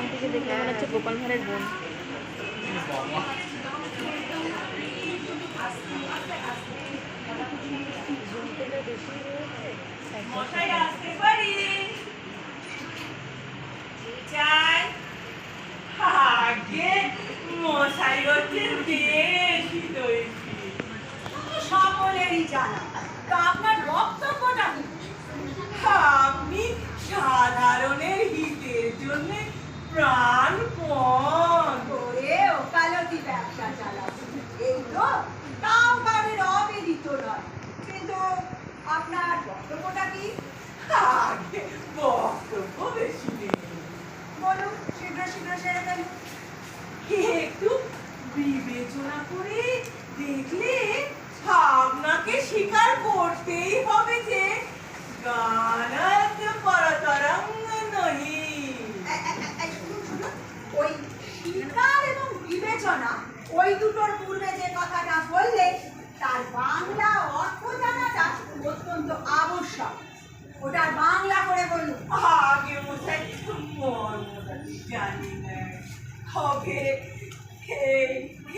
আংটিকে দেখে মনে হচ্ছে গোপাল ভাঁড়ের বোন। সকলেরই জানা, তো আপনার বক্তব্যটা কি? আপনি সাধারণের হিতের জন্য প্রাণপণ করে ওকালতি ব্যবসা চালাচ্ছে, এই তো? তাও কারোর অবিদিত নয়, কিন্তু আপনার বক্তব্যটা কি? আগে বক্তব্য বেশি নেই, বলুন, শীঘ্র শীঘ্র সেরে ফেলুন। একটু বিবেচনা করে দেখলে আপনাকে স্বীকার করতেই হবে যে গানাত পরতরং নহি। শুনুন শুনুন, ওই স্বীকার এবং বিবেচনা, ওই দুটোর পূর্বে যে কথাটা বললে তার বাংলা অর্থ জানাটা অত্যন্ত আবশ্যক। ওটার বাংলা করে বলুন। আগে মশাই মর্মটা জানি না, তবে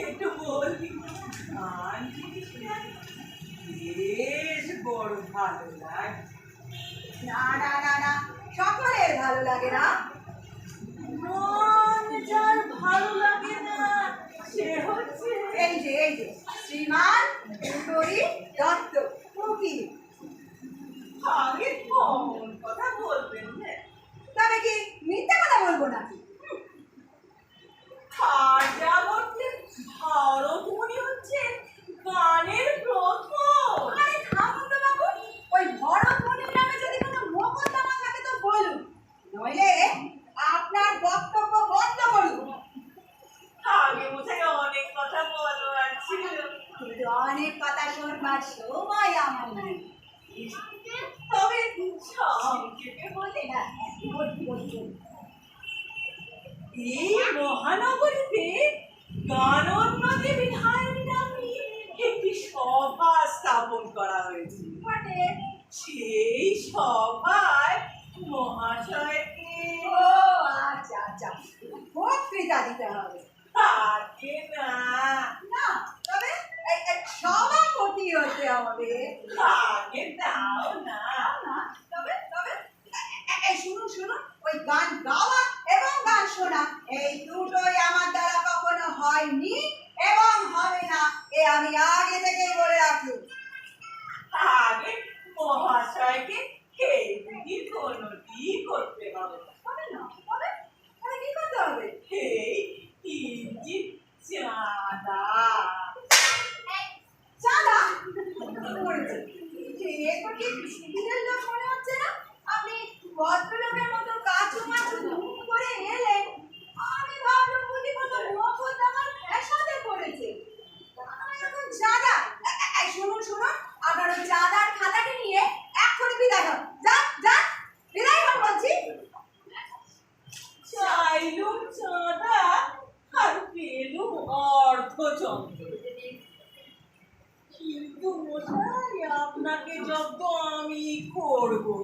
একটু বলি, গান জিনিসটা বেশ বড় ভালো লাগে। না না না না, সকলের ভালো লাগে না। মন যার ভালো লাগে না সে হচ্ছে এই যে শ্রীমান সুন্দরী দত্ত উকিল। আগে কমন কথা বলবেন না, তবে কি মিথ্যে কথা বলবো নাকি? আর যা বলছেন ভারতমণি হচ্ছে গানের প্রথম। আরে থামুন তো বাবু, ওই ভরতমণির নামে যদি কোনো মোকদ্দমা থাকে তো বলুন, নইলে আপনার বক্তব্য বন্ধ করুন। আগে মশাই অনেক কথা বলবার ছিল, কিন্তু অনেক কথা শুনবার সময় আমার নেই। তবে সংক্ষেপে বলি, হ্যাঁ, বলুন। এই মহানগরীতে গানন্দ দেবী ধারণী নামে একটি সভা স্থাপন করা হয়েছে। বটে। সেই সভায় মহাশয়কে ও আচ্ছা আচ্ছা, বক্তৃতা দিতে হবে। থাকে না, না, তবে এই সভাপতি হতে হবে। থাকে দাও না। না, তবে তবে এই শুনুন শুনুন, ওই গান গাওয়া এবং গান শোনা এই দুটোই আমার দ্বারা কখনো হয়নি এবং হবে না, এ আমি আগে থেকেই বলে রাখি। আগে মহাশয়কে এই দুটি কোনটি করতে হবে। হবে না, তবে তবে কি করতে হবে? এই তিনটি চাঁদা। চাঁদা করেছে, এরপর কি সুবিধের লোক মনে হচ্ছে না? আপনি ভদ্রলোকের মতো কাচু মাচু ধুম করে এলেন, আমি ভাবলাম বুঝি কোনো মোকদ্দমার ফ্যাসাদে পড়েছে। এখন চাঁদা, শুনুন শুনুন, আপনার ওই চাঁদার খাতাটি নিয়ে এক্ষুনি বিদায় হন। যান যান, বিদায় হন বলছি। চাইলুম চাঁদা আর পেলুম অর্ধচন্দ্র, কিন্তু মশাই আপনাকে জব্দ আমি করবো।